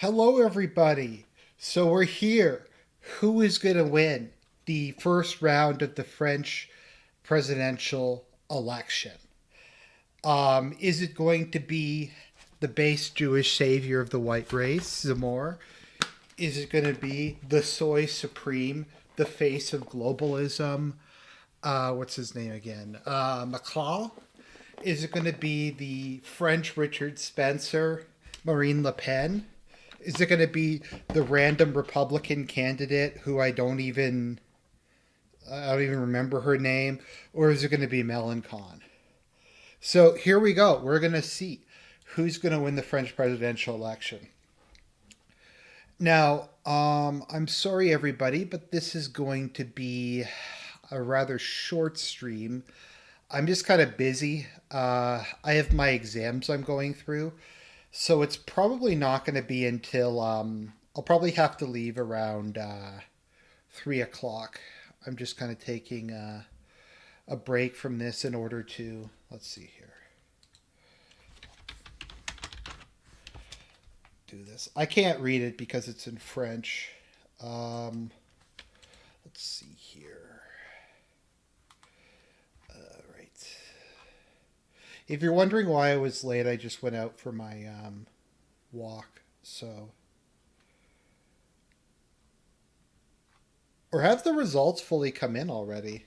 Hello, everybody. So we're here. Who is going to win the first round of the French presidential election? Is it going to be the base Jewish savior of the white race, Zemmour? Is it going to be the soy supreme, the face of globalism? What's his name again? Macron? Is it going to be the French Richard Spencer, Marine Le Pen? Is it going to be the random Republican candidate who I don't even remember her name, or is it going to be Mélenchon? So here we go. We're going to see who's going to win the French presidential election. Now, I'm sorry everybody, but this is going to be a rather short stream. I'm just kind of busy. I have my exams I'm going through, so it's probably not going to be until I'll probably have to leave around 3 o'clock. I'm just kind of taking a break from this in order to, let's see here, do this. I can't read it because it's in French. Um, let's see here. Right. If you're wondering why I was late, I just went out for my walk. So, or have the results fully come in already?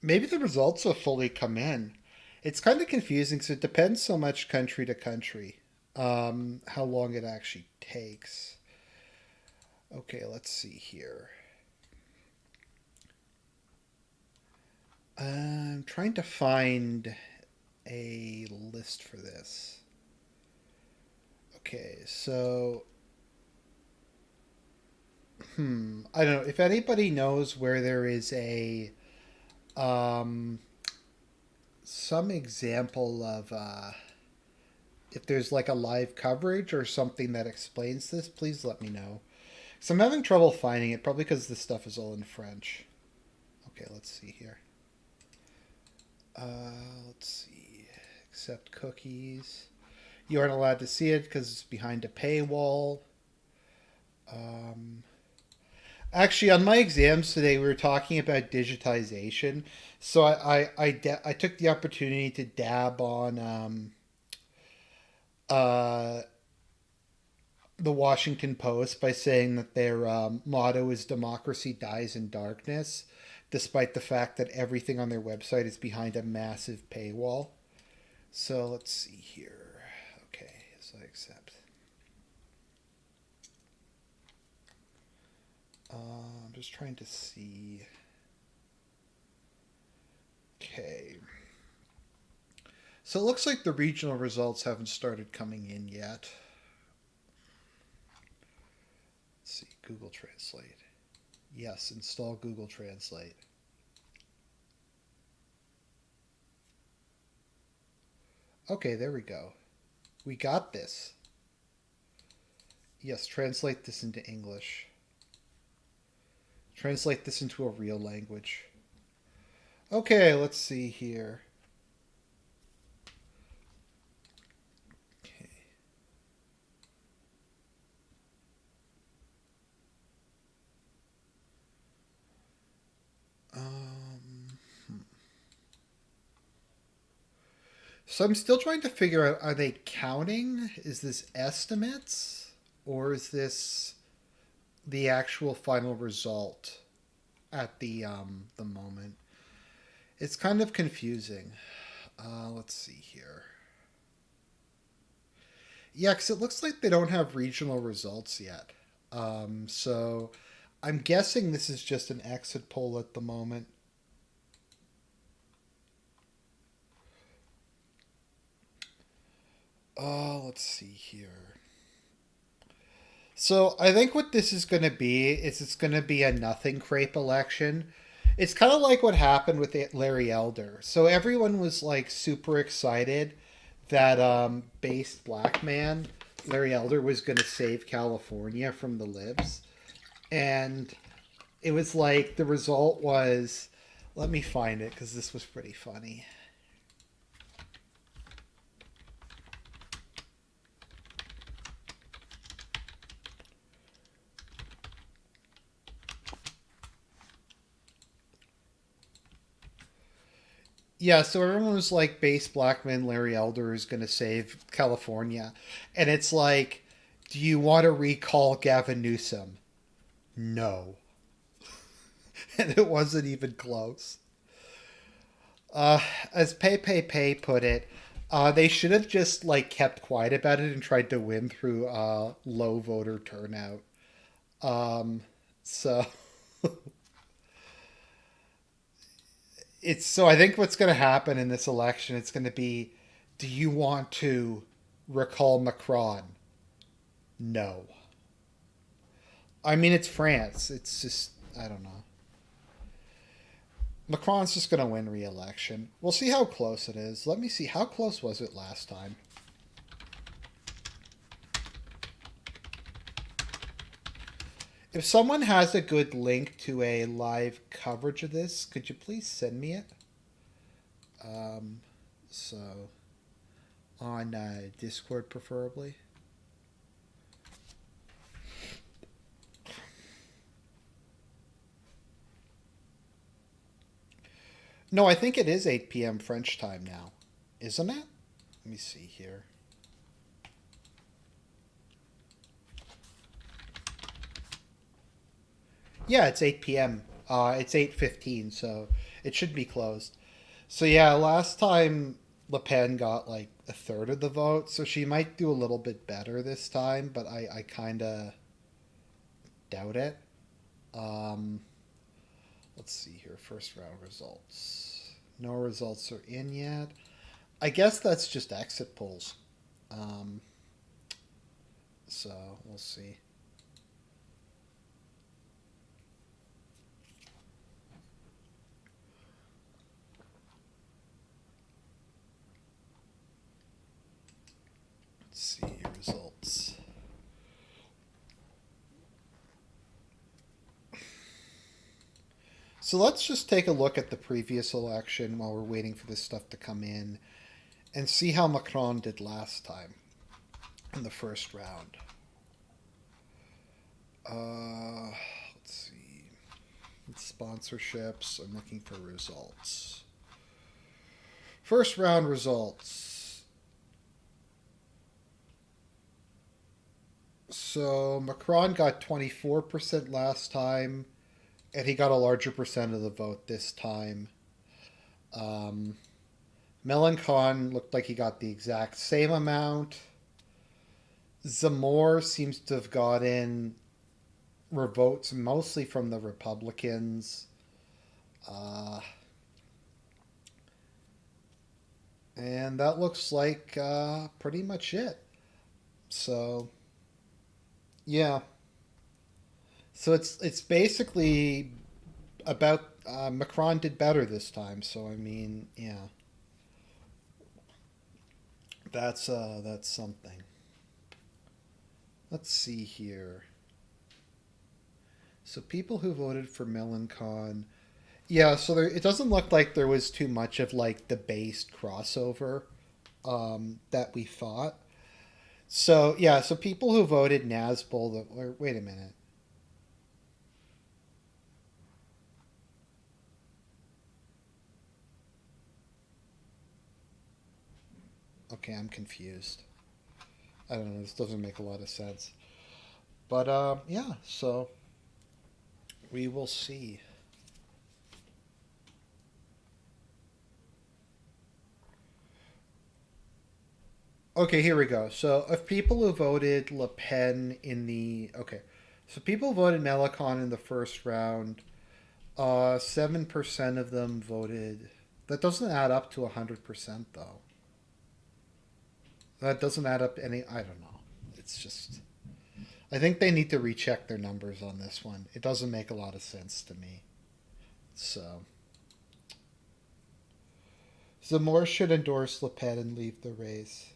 Maybe the results have fully come in. It's kind of confusing because it depends so much country to country how long it actually takes. Okay, let's see here. I'm trying to find a list for this. Okay, so I don't know if anybody knows where there is a um, some example of if there's like a live coverage or something that explains this. Please let me know. So I'm having trouble finding it, probably because this stuff is all in French. Okay, let's see here. Let's see. Accept cookies. You aren't allowed to see it because it's behind a paywall. Um, Actually, on my exams today, we were talking about digitization. So I took the opportunity to dab on uh, the Washington Post by saying that their motto is "Democracy dies in darkness," despite the fact that everything on their website is behind a massive paywall. So let's see here. Okay, so I accept. I'm just trying to see. Okay. So it looks like the regional results haven't started coming in yet. Let's see, Google Translate. Yes, install Google Translate. Okay, there we go. We got this. Yes, translate this into English. Translate this into a real language. Okay, let's see here. Okay. Hmm. So I'm still trying to figure out, are they counting? Is this estimates? Or is this the actual final result at the moment? It's kind of confusing. Let's see here. Yeah, because it looks like they don't have regional results yet. So I'm guessing this is just an exit poll at the moment. Let's see here. So I think what this is going to be is it's going to be a nothing crepe election. It's kind of like what happened with Larry Elder. So everyone was like super excited that based black man Larry Elder was going to save California from the libs, and it was like the result was. Let me find it because this was pretty funny. Yeah, so everyone was like, base Blackman, Larry Elder is going to save California. And it's like, do you want to recall Gavin Newsom? No. And it wasn't even close. Uh, as Pay put it, they should have just like kept quiet about it and tried to win through low voter turnout. Um, so so I think what's going to happen in this election, it's going to be, do you want to recall Macron? No. I mean, it's France. It's just, I don't know. Macron's just going to win re-election. We'll see how close it is. Let me see. How close was it last time? If someone has a good link to a live coverage of this, could you please send me it? Um, so, on Discord preferably. No, I think it is 8 p.m. French time now. Isn't it? Let me see here. Yeah, it's 8 p.m. It's 8:15, so it should be closed. So yeah, last time Le Pen got like a third of the vote, so she might do a little bit better this time, but I kind of doubt it. Um, let's see here. First round results. No results are in yet. I guess that's just exit polls. Um, so we'll see. Let's see results. So let's just take a look at the previous election while we're waiting for this stuff to come in and see how Macron did last time in the first round. Let's see. Sponsorships. I'm looking for results. First round results. So Macron got 24% last time, and he got a larger percent of the vote this time. Um, Mélenchon looked like he got the exact same amount. Zemmour seems to have gotten votes mostly from the Republicans. Uh, and that looks like pretty much it. So, yeah. So it's basically about Macron did better this time. So I mean, yeah, that's something. Let's see here. So people who voted for Mélenchon, yeah. So it doesn't look like there was too much of like the based crossover that we thought. So yeah. So people who voted Nazbol, or wait a minute. Okay, I'm confused. I don't know. This doesn't make a lot of sense. But yeah. So we will see. Okay, here we go. So, of people who voted Le Pen in the so people voted Mélenchon in the first round. 7% of them voted. That doesn't add up to 100% though. That doesn't add up any. I don't know. It's just. I think they need to recheck their numbers on this one. It doesn't make a lot of sense to me. So, Zemmour should endorse Le Pen and leave the race.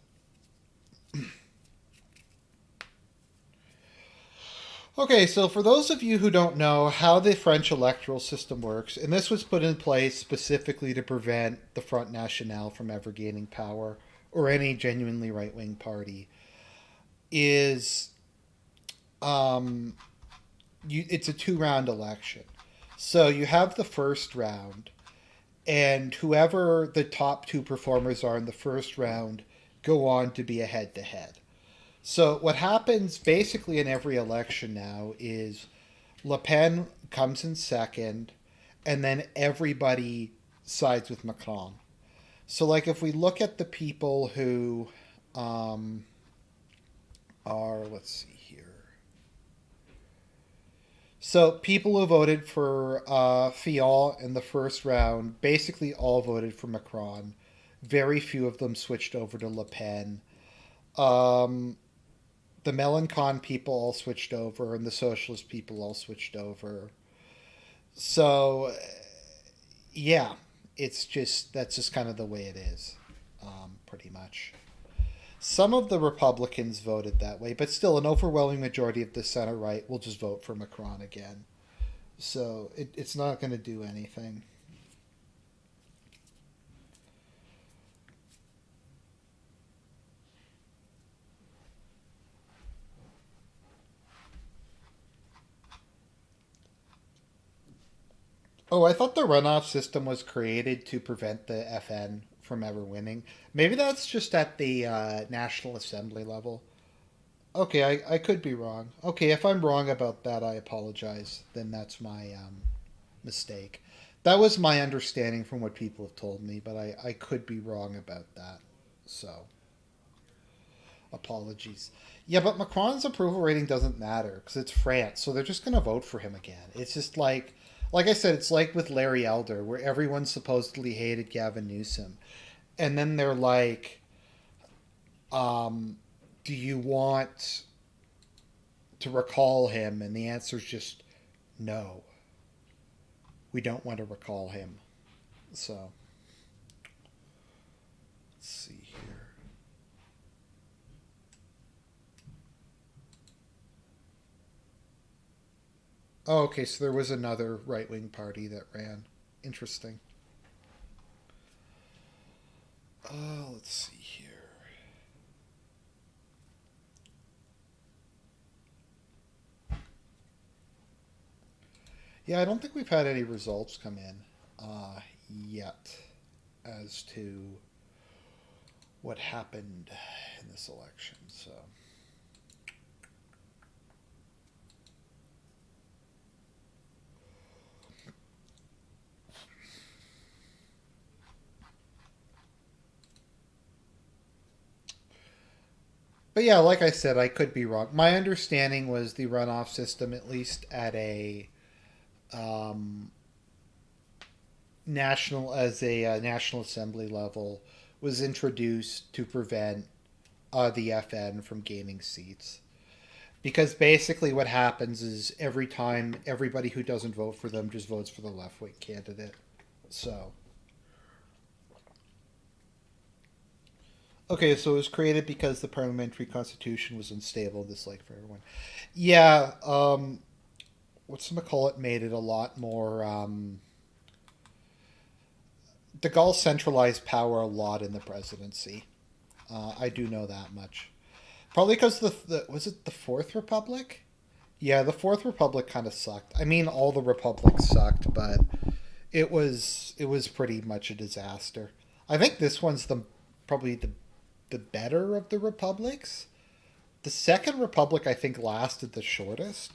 Okay, so for those of you who don't know how the French electoral system works, and this was put in place specifically to prevent the Front National from ever gaining power or any genuinely right wing party, is um, it's a 2 round election. So you have the first round, And whoever the top two performers are in the first round go on to be a head to head. So what happens basically in every election now is Le Pen comes in second, and then everybody sides with Macron. So, like, if we look at the people who um, are, let's see here. So, people who voted for Fillon in the first round basically all voted for Macron. Very few of them switched over to Le Pen. Um, the Mélenchon people all switched over, and the Socialist people all switched over. So, yeah, it's just that's just kind of the way it is, pretty much. Some of the Republicans voted that way, but still, an overwhelming majority of the center right will just vote for Macron again. So it's not going to do anything. Oh, I thought the runoff system was created to prevent the FN from ever winning. Maybe that's just at the National Assembly level. Okay, I could be wrong. Okay, if I'm wrong about that, I apologize. Then that's my mistake. That was my understanding from what people have told me, but I could be wrong about that. So, apologies. Yeah, but Macron's approval rating doesn't matter because it's France, so they're just going to vote for him again. It's just like I said, it's like with Larry Elder, where everyone supposedly hated Gavin Newsom. And then they're like, um, do you want to recall him? And the answer is just no. We don't want to recall him. So, let's see here. Oh, okay, so there was another right wing party that ran. Interesting. Let's see here. Yeah, I don't think we've had any results come in yet as to what happened in this election. So, but yeah, like I said, I could be wrong. My understanding was the runoff system, at least at a um, national assembly level, was introduced to prevent the FN from gaining seats. Because basically, what happens is every time everybody who doesn't vote for them just votes for the left wing candidate. So, okay, so it was created because the parliamentary constitution was unstable. This like for everyone. Yeah, what's call it made it a lot more. De Gaulle centralized power a lot in the presidency. I do know that much. Probably because the was it the Fourth Republic? Yeah, the Fourth Republic kind of sucked. I mean, all the republics sucked, but it was pretty much a disaster. I think this one's the probably the better of the republics. The Second Republic, I think, lasted the shortest.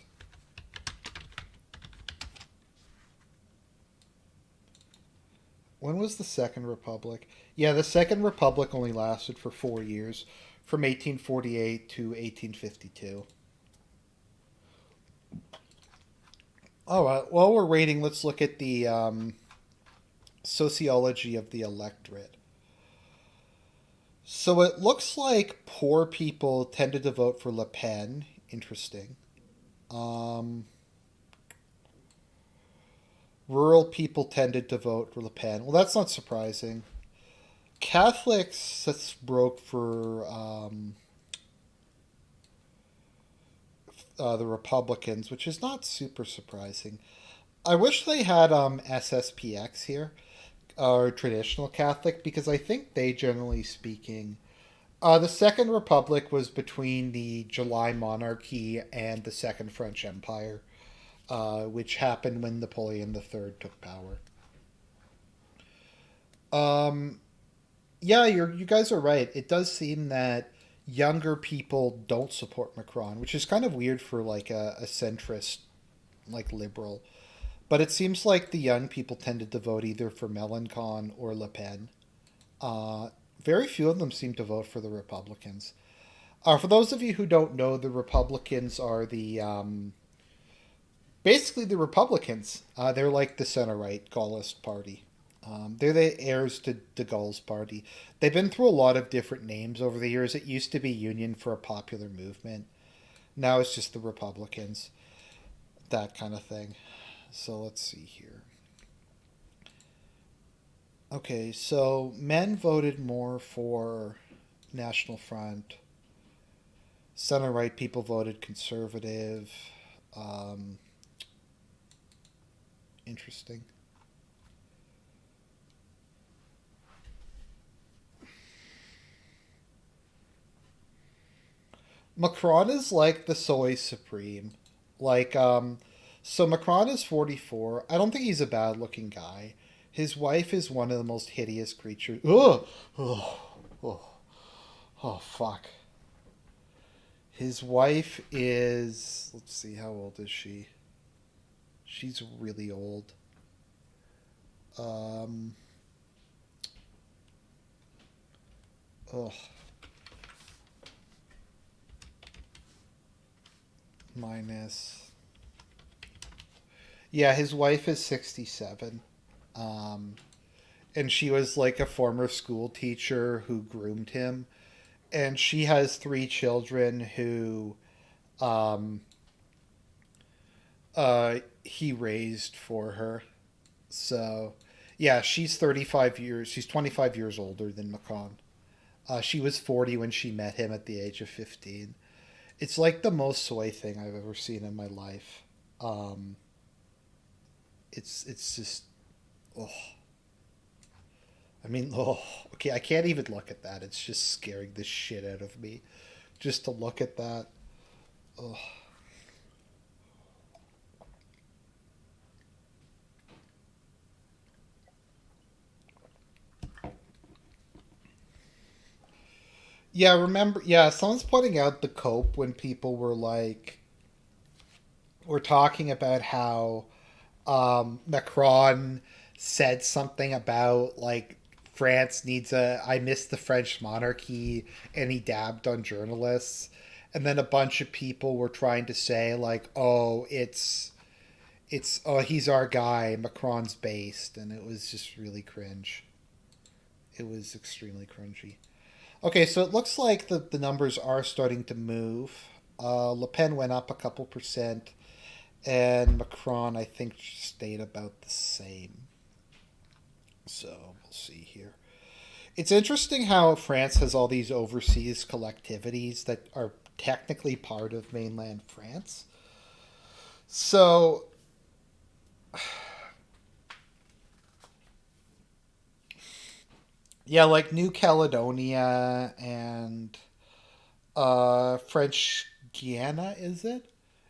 When was the Second Republic? Yeah, the Second Republic only lasted for 4 years, from 1848 to 1852. All right. While we're rating, let's look at the sociology of the electorate. So it looks like poor people tended to vote for Le Pen. Interesting. Um, rural people tended to vote for Le Pen. Well, that's not surprising. Catholics that's broke for the Republicans, which is not super surprising. I wish they had SSPX here, or traditional Catholic, because I think they, generally speaking, the Second Republic was between the July Monarchy and the Second French Empire, which happened when Napoleon III took power. Um, yeah, you guys are right. It does seem that younger people don't support Macron, which is kind of weird for like a centrist, like liberal. But it seems like the young people tended to vote either for Mélenchon or Le Pen. Uh, Very few of them seem to vote for the Republicans. For those of you who don't know, the Republicans are basically the Republicans. They're like the center right Gaullist party. They're the heirs to de Gaulle's party. They've been through a lot of different names over the years. It used to be Union for a Popular Movement. Now it's just the Republicans, that kind of thing. So let's see here. Okay, so men voted more for National Front. Center right people voted conservative. Um, Interesting. Macron is like the soy supreme. Like, so Macron is 44. I don't think he's a bad looking guy. His wife is one of the most hideous creatures. Ugh! Oh, oh, oh, fuck. His wife is. Let's see, how old is she? She's really old. Um, oh, minus. Yeah, his wife is 67. Um, and she was like a former school teacher who groomed him. And she has three children who um, he raised for her. So, yeah, she's 35 years, she's 25 years older than Macron. She was 40 when she met him at the age of 15. It's like the most soy thing I've ever seen in my life. Um, it's just, oh, I mean, oh, okay, I can't even look at that. It's just scaring the shit out of me. Just to look at that. Oh. Yeah, remember, yeah, someone's pointing out the cope when people were talking about how Macron said something about like France needs a I miss the French monarchy, and he dabbed on journalists, and then a bunch of people were trying to say like, oh, it's oh, he's our guy, Macron's based, and it was just really cringe. It was extremely cringy. Okay, so it looks like the numbers are starting to move. Le Pen went up a couple percent, and Macron, I think, stayed about the same. So we'll see here. It's interesting how France has all these overseas collectivities that are technically part of mainland France. So, yeah, like New Caledonia and French Guiana, is it?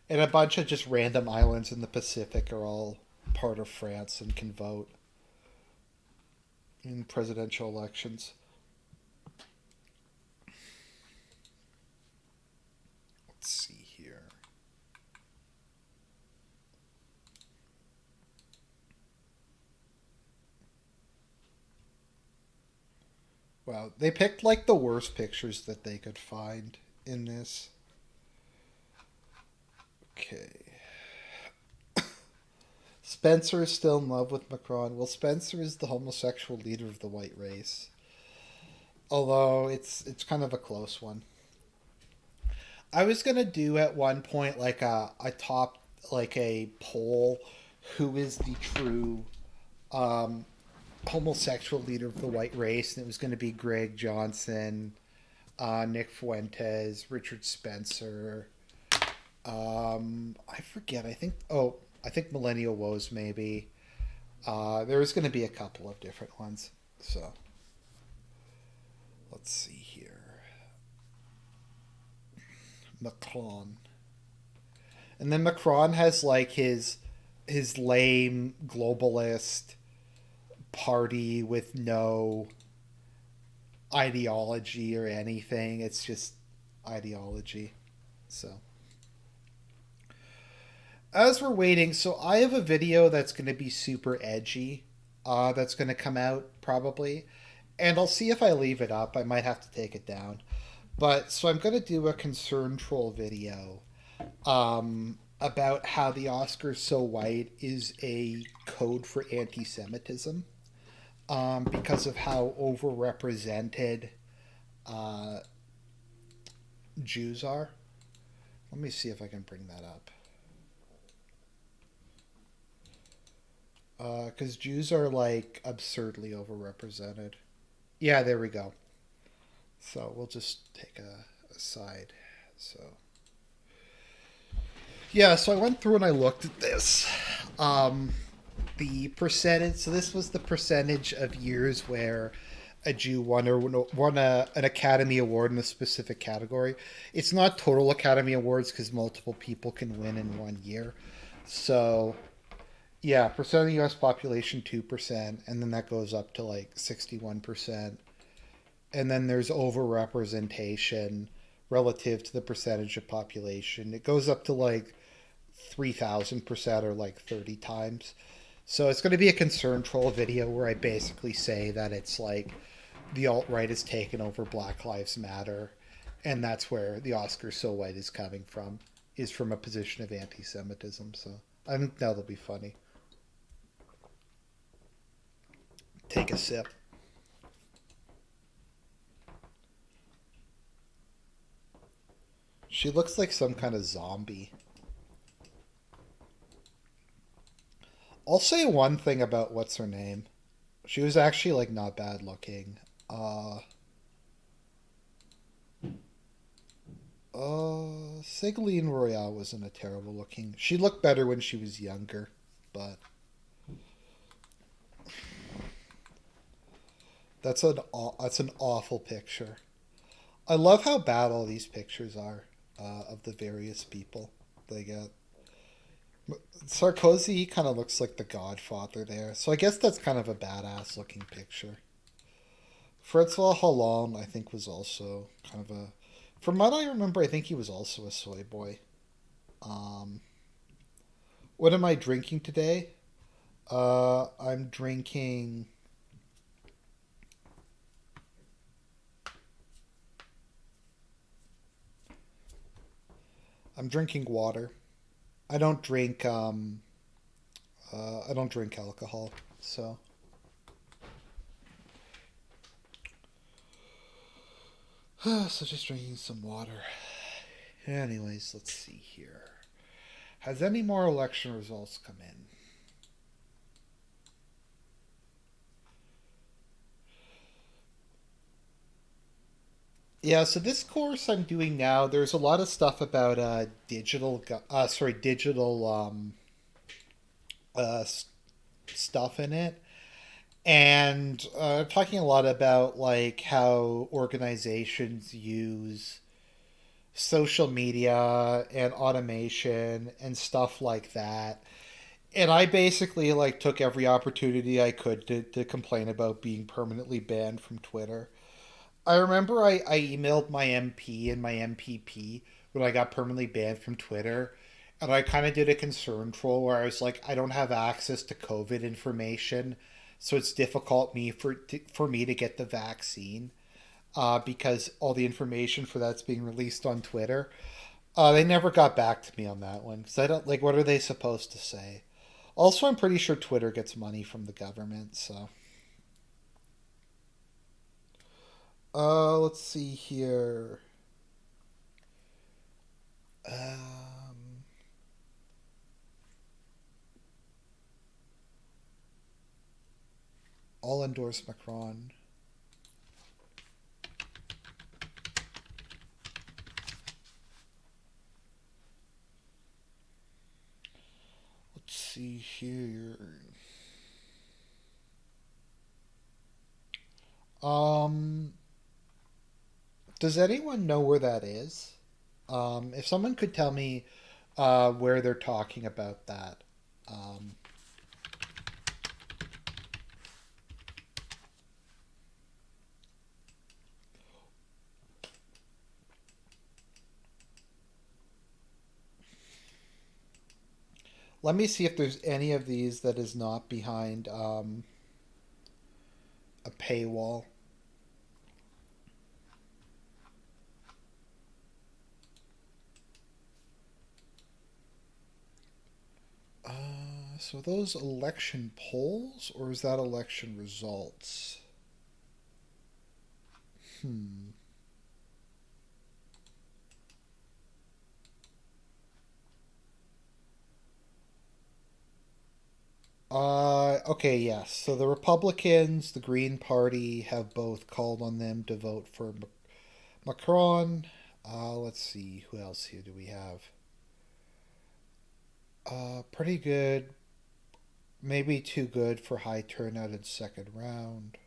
And a bunch of just random islands in the Pacific are all part of France and can vote in presidential elections. Let's see here. Wow, they picked like the worst pictures that they could find in this. Okay. Spencer is still in love with Macron. Well, Spencer is the homosexual leader of the white race. Although it's kind of a close one. I was gonna do at one point like a top like a poll, who is the true um, homosexual leader of the white race, and it was going to be Greg Johnson, Nick Fuentes, Richard Spencer. I forget. I think Millennial Woes maybe. There was going to be a couple of different ones. So let's see here. Macron, and then Macron has like his lame globalist party with no ideology or anything. It's just ideology. So as we're waiting, so I have a video that's going to be super edgy. That's going to come out probably, and I'll see if I leave it up. I might have to take it down. But so I'm going to do a concern troll video about how the Oscars So White is a code for anti-Semitism because of how overrepresented uh, Jews are. Let me see if I can bring that up. Because Jews are like absurdly overrepresented. Yeah, there we go. So we'll just take a side. So yeah, so I went through and I looked at this. Um, the percentage. So this was the percentage of years where a Jew won an Academy Award in a specific category. It's not total Academy Awards because multiple people can win in one year. So yeah, percent of the U.S. population 2%, and then that goes up to like 61%, and then there's overrepresentation relative to the percentage of population. It goes up to like 3,000% or like 30 times. So it's going to be a concern troll video where I basically say that it's like the alt right has taken over Black Lives Matter, and that's where the Oscar So White is coming from, is from a position of anti-Semitism. So I think that'll be funny. Take a sip. She looks like some kind of zombie. I'll say one thing about what's her name. She was actually like not bad looking. Ségolène Royal wasn't a terrible looking. She looked better when she was younger, but that's an awful picture. I love how bad all these pictures are of the various people they get. Sarkozy kind of looks like the Godfather there, so I guess that's kind of a badass looking picture. Francois Hollande, I think, was also kind of a. From what I remember, I think he was also a soy boy. Um, what am I drinking today? I'm drinking. I'm drinking water. I don't drink. I don't drink alcohol. So just drinking some water. Anyways, let's see here. Has any more election results come in? Yeah, so this course I'm doing now, there's a lot of stuff about digital uh, s- stuff in it, and talking a lot about like how organizations use social media and automation and stuff like that. And I basically like took every opportunity I could to complain about being permanently banned from Twitter. I remember I emailed my MP and my MPP when I got permanently banned from Twitter. And I kind of did a concern troll where I was like, I don't have access to COVID information, so it's difficult for me to get the vaccine because all the information for that's being released on Twitter. They never got back to me on that one because I don't like. What are they supposed to say? Also, I'm pretty sure Twitter gets money from the government. So, let's see here. Um, I'll endorse Macron. Let's see here. Um, does anyone know where that is? If someone could tell me where they're talking about that. Um, Let me see if there's any of these that is not behind a paywall. So those election polls, or is that election results? Hmm. Okay, yes. So the Republicans, the Green Party have both called on them to vote for Macron. Let's see, who else here do we have? Pretty good. Maybe too good for high turnout in second round.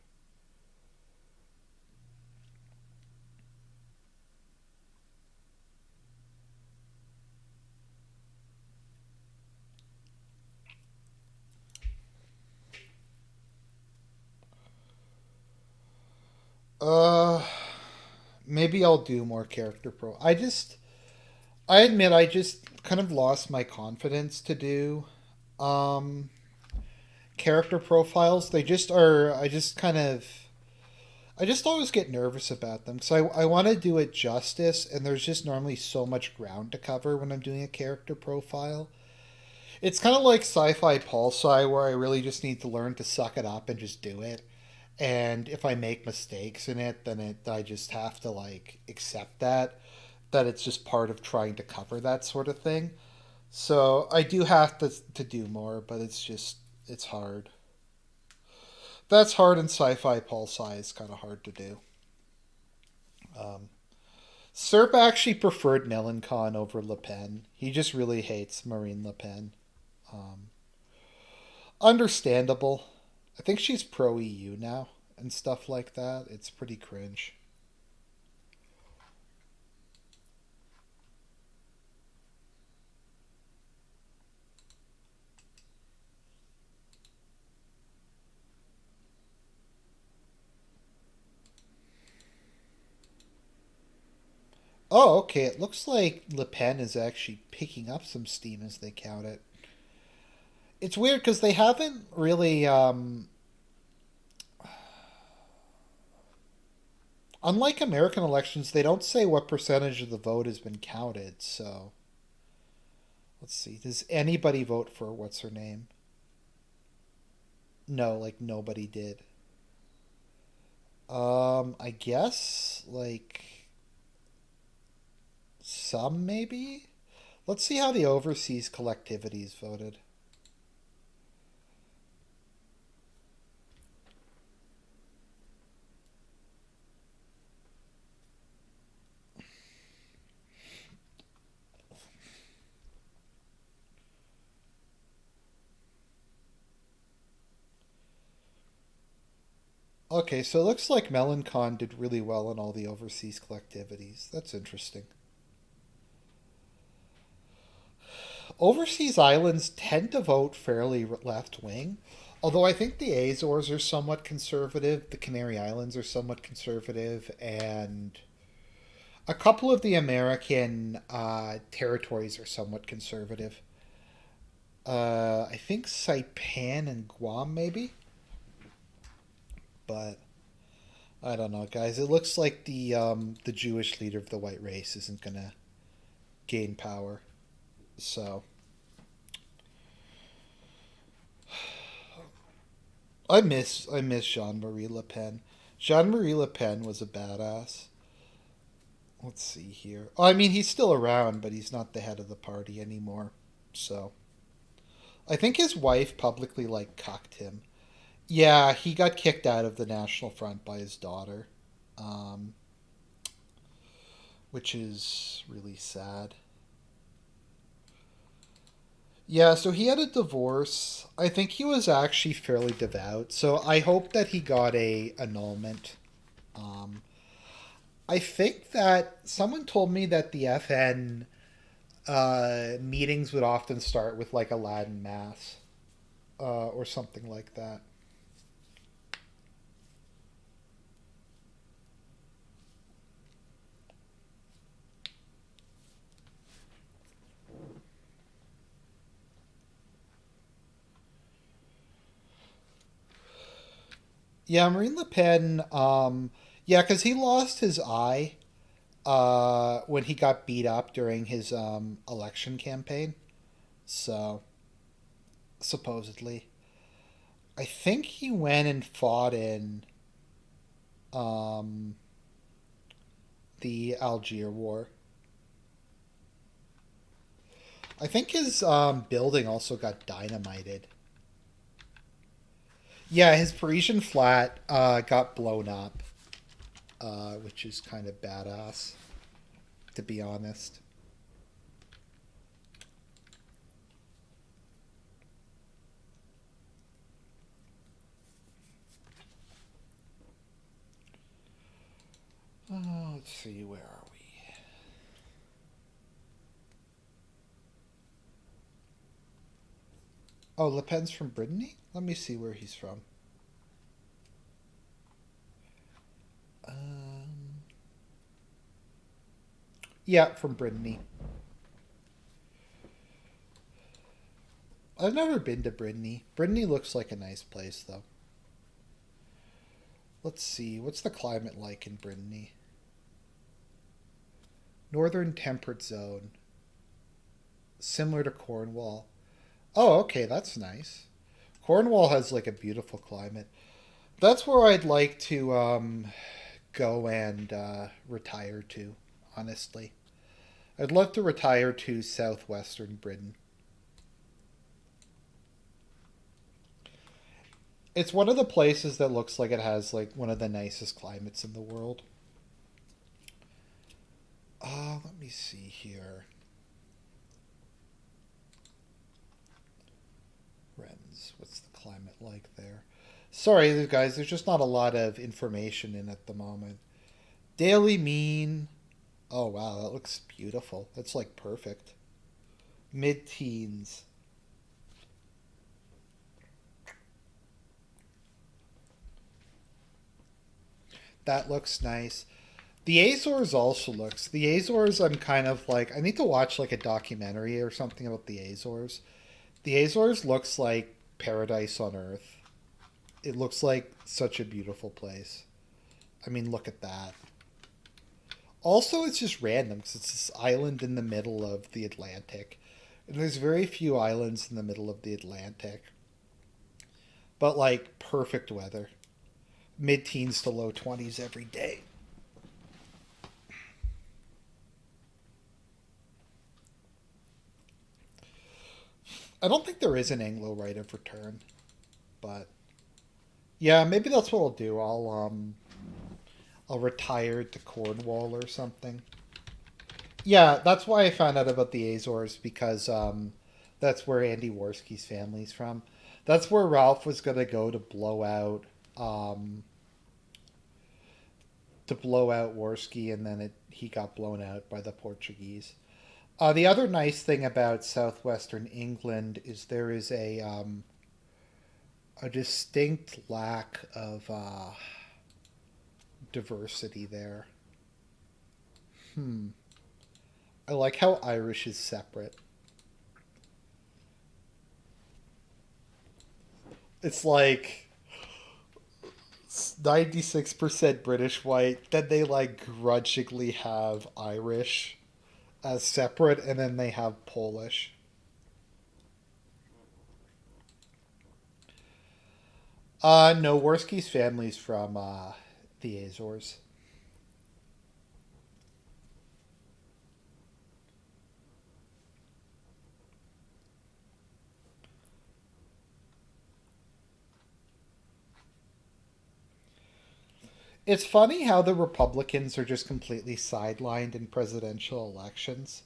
Uh, Maybe I'll do more character pro. I admit, I just kind of lost my confidence to do um character profiles. They just are. I just always get nervous about them. So I want to do it justice, and there's just normally so much ground to cover when I'm doing a character profile. It's kind of like sci-fi pulsi, where I really just need to learn to suck it up and just do it. And if I make mistakes in it, then I just have to like accept that it's just part of trying to cover that sort of thing. So I do have to do more, but it's hard. That's hard in sci-fi pulsi. It's kind of hard to do. Um, Serp actually preferred Melancon over Le Pen. He just really hates Marine Le Pen. Um, Understandable. I think she's pro EU now and stuff like that. It's pretty cringe. Oh, okay. It looks like Le Pen is actually picking up some steam as they count it. It's weird because they haven't really, unlike American elections, they don't say what percentage of the vote has been counted. So let's see. Does anybody vote for what's her name? No, like nobody did. I guess like some maybe. Let's see how the overseas collectivities voted. Okay, so it looks like Melancon did really well in all the overseas collectivities. That's interesting. Overseas islands tend to vote fairly left wing, although I think the Azores are somewhat conservative, the Canary Islands are somewhat conservative, and a couple of the American territories are somewhat conservative. I think Saipan and Guam, maybe, but I don't know, guys. It looks like the Jewish leader of the white race isn't gonna gain power. So I miss Jean Marie Le Pen. Jean Marie Le Pen was a badass. Let's see here. Oh, I mean, he's still around, but he's not the head of the party anymore. So I think his wife publicly like cucked him. Yeah, he got kicked out of the National Front by his daughter, um, which is really sad. Yeah, so he had a divorce. I think he was actually fairly devout, so I hope that he got a annulment. Um, I think that someone told me that the FN meetings would often start with like a Latin mass or something like that. Yeah, Marine Le Pen. Yeah, because he lost his eye when he got beat up during his election campaign. So supposedly, I think he went and fought in um, the Algiers War. I think his building also got dynamited. Yeah, his Parisian flat got blown up, which is kind of badass, to be honest. Let's see, where are we? Oh, Le Pen's from Brittany? Let me see where he's from. Um, yeah, from Brittany. I've never been to Brittany. Brittany looks like a nice place, though. Let's see, what's the climate like in Brittany? Northern temperate zone, similar to Cornwall. Oh, okay, that's nice. Cornwall has like a beautiful climate. That's where I'd like to go and retire to, honestly. I'd love to retire to southwestern Britain. It's one of the places that looks like it has like one of the nicest climates in the world. Let me see here. Rennes, what's the climate like there? Sorry, guys, there's just not a lot of information in at the moment. Daily mean. Oh, wow, that looks beautiful. That's like perfect. Mid teens. That looks nice. The Azores also looks. The Azores, I'm kind of like. I need to watch like a documentary or something about the Azores. The Azores looks like paradise on earth. It looks like such a beautiful place. I mean, look at that. Also, it's just random because it's this island in the middle of the Atlantic. And there's very few islands in the middle of the Atlantic. But like perfect weather. Mid teens to low 20s every day. I don't think there is an Anglo right of return, but yeah, maybe that's what I'll do. I'll retire to Cornwall or something. Yeah, that's why I found out about the Azores because that's where Andy Worski's family's from. That's where Ralph was gonna go um, to blow out Worski, and then he got blown out by the Portuguese. The other nice thing about southwestern England is there is a distinct lack of diversity there. Hmm. I like how Irish is separate. It's like 96% British white, then they like grudgingly have Irish as separate, and then they have Polish. No, Worski's family's from the Azores. It's funny how the Republicans are just completely sidelined in presidential elections.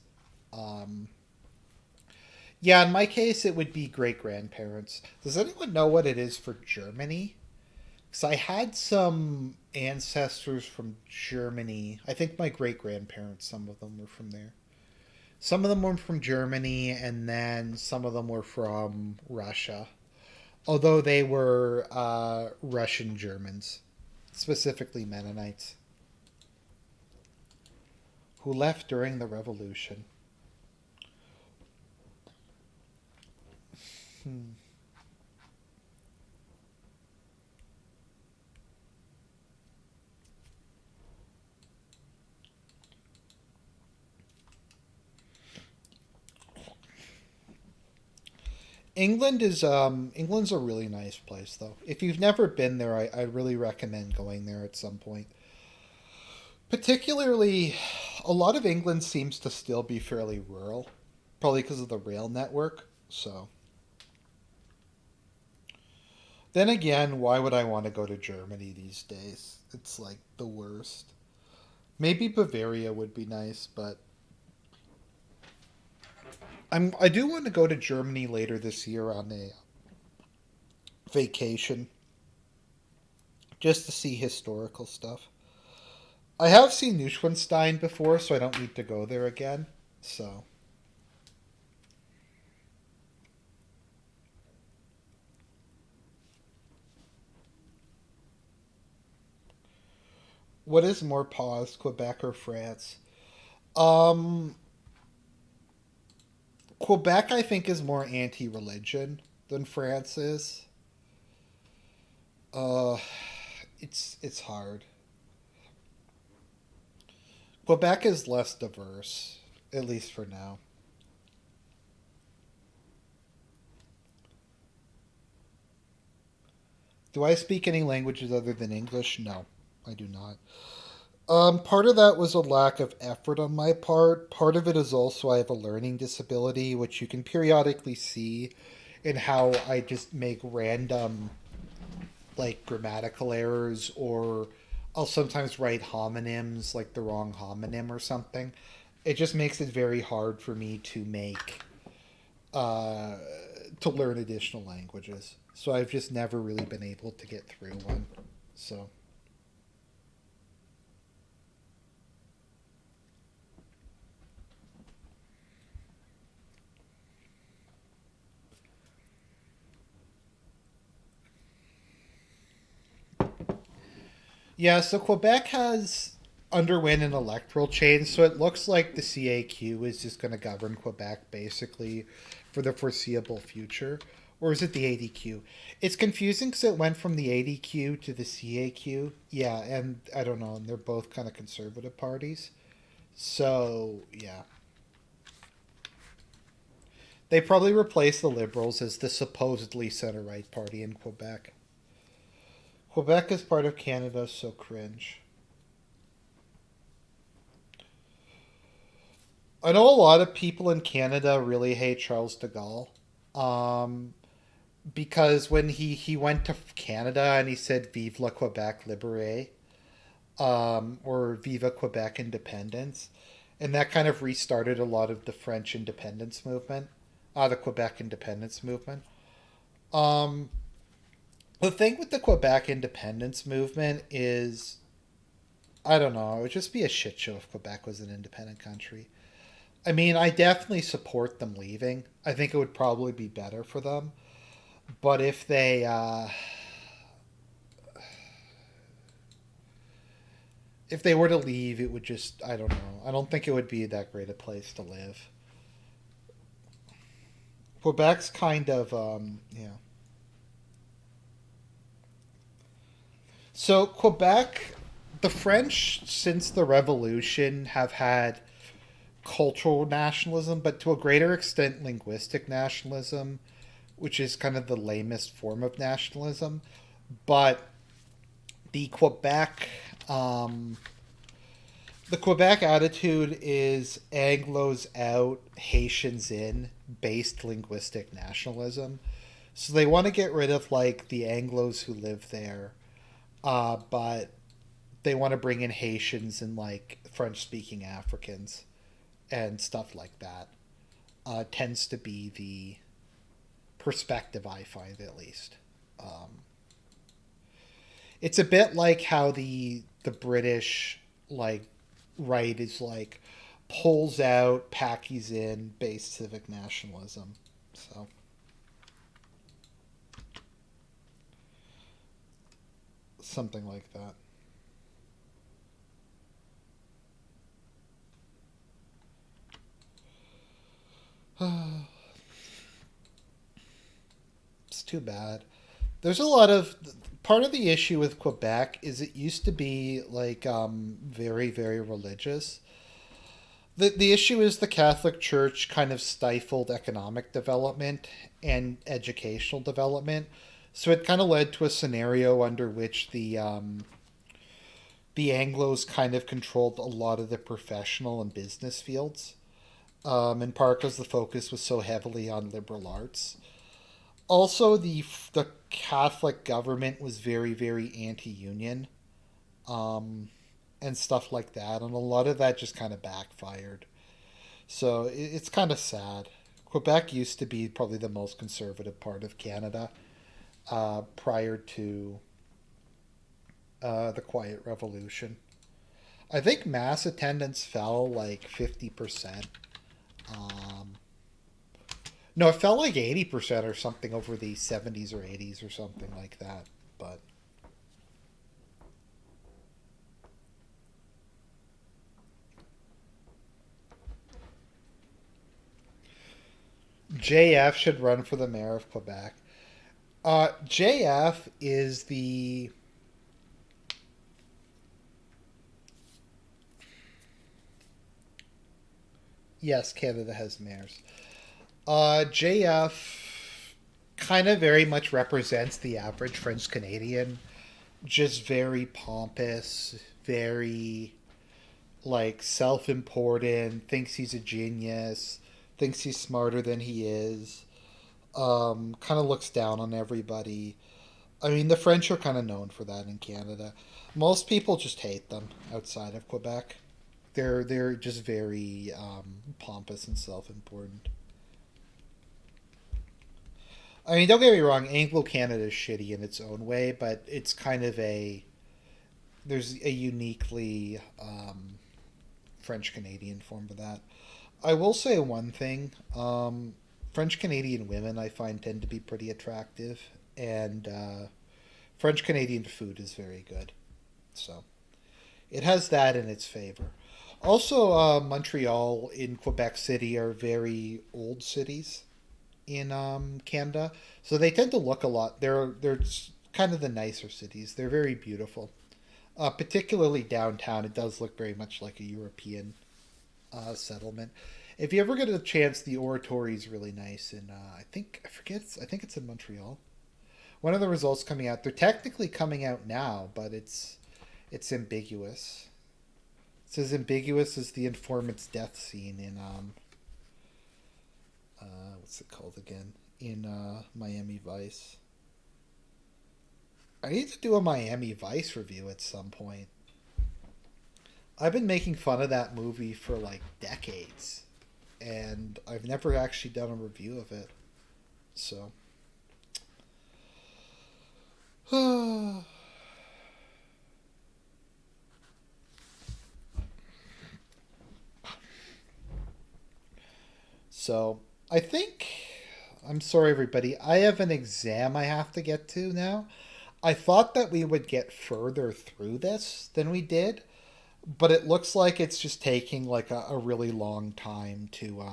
Um, yeah, in my case, it would be great grandparents. Does anyone know what it is for Germany? Because I had some ancestors from Germany. I think my great grandparents, some of them were from there. Some of them were from Germany, and then some of them were from Russia. Although they were Russian Germans, specifically Mennonites, who left during the revolution. Hmm. England's a really nice place though. If you've never been there, I really recommend going there at some point. Particularly, a lot of England seems to still be fairly rural, probably because of the rail network. So then again, why would I want to go to Germany these days? It's like the worst. Maybe Bavaria would be nice, but I do want to go to Germany later this year on a vacation just to see historical stuff. I have seen Neuschwanstein before, so I don't need to go there again. So, what is more pause, Quebec or France? Um, Quebec, I think, is more anti-religion than France is. Uh, it's hard. Quebec is less diverse, at least for now. Do I speak any languages other than English? No, I do not. Part of that was a lack of effort on my part. Part of it is also I have a learning disability, which you can periodically see in how I just make random, like, grammatical errors, or I'll sometimes write homonyms, like the wrong homonym or something. It just makes it very hard for me uh, to learn additional languages. So I've just never really been able to get through one. So. Yeah, so Quebec has underwent an electoral change, so it looks like the CAQ is just going to govern Quebec basically for the foreseeable future. Or is it the ADQ? It's confusing because it went from the ADQ to the CAQ. Yeah, and I don't know, and they're both kind of conservative parties. So, yeah. They probably replaced the Liberals as the supposedly center right party in Quebec. Quebec is part of Canada, so cringe. I know a lot of people in Canada really hate Charles de Gaulle, um, because when he went to Canada and he said "Vive la Quebec Libérée," or "Viva Quebec Independence," and that kind of restarted a lot of the French independence movement, the Quebec independence movement. Um, the thing with the Quebec independence movement is, I don't know, it would just be a shit show if Quebec was an independent country. I mean, I definitely support them leaving. I think it would probably be better for them. But if they were to leave, it would just, I don't know. I don't think it would be that great a place to live. Quebec's kind of yeah. So Quebec, the French since the Revolution have had cultural nationalism, but to a greater extent linguistic nationalism, which is kind of the lamest form of nationalism. But the Quebec um, the Quebec attitude is Anglo's out, Haitians in, based linguistic nationalism. So they want to get rid of like the Anglos who live there, but they want to bring in Haitians and like French speaking Africans and stuff like that. Tends to be the perspective I find, at least. Um, it's a bit like how the British like right is like pulls out, Packies in, based civic nationalism. So something like that. It's too bad. There's a lot of part of the issue with Quebec is it used to be like very religious. The issue is the Catholic Church kind of stifled economic development and educational development. So it kind of led to a scenario under which the Anglos kind of controlled a lot of the professional and business fields, in part because the focus was so heavily on liberal arts. Also, the Catholic government was very anti-union, um, and stuff like that, and a lot of that just kind of backfired. So it's kind of sad. Quebec used to be probably the most conservative part of Canada, prior to the Quiet Revolution. I think mass attendance fell like 50%. Um, no, it fell like 80% or something over the 70s or 80s or something like that. But JF should run for the mayor of Quebec. JF is the. Yes, Canada has mayors. JF kind of very much represents the average French Canadian. Just very pompous, very like self important, thinks he's a genius, thinks he's smarter than he is, kind of looks down on everybody. I mean, the French are kind of known for that in Canada. Most people just hate them outside of Quebec. They're just very pompous and self important. I mean, don't get me wrong, Anglo Canada is shitty in its own way, but it's kind of a there's a uniquely French Canadian form of that. I will say one thing: French Canadian women I find tend to be pretty attractive, and French Canadian food is very good. So it has that in its favor. Also, Montreal and Quebec City are very old cities in Canada, so they tend to look a lot. They're kind of the nicer cities. They're very beautiful. Particularly downtown, it does look very much like a European settlement. If you ever get a chance, the oratory is really nice. And I think I forget. I think it's in Montreal. One of the results coming out. They're technically coming out now, but it's ambiguous. It's as ambiguous as the informant's death scene in what's it called again? In Miami Vice. I need to do a Miami Vice review at some point. I've been making fun of that movie for like decades, and I've never actually done a review of it. So, so I think I'm sorry, everybody. I have an exam I have to get to now. I thought that we would get further through this than we did, but it looks like it's just taking like a really long time to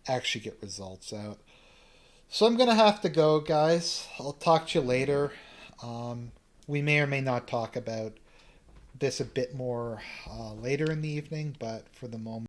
actually get results out. So I'm gonna have to go, guys. I'll talk to you later. Um, we may or may not talk about this a bit more later in the evening, but for the moment.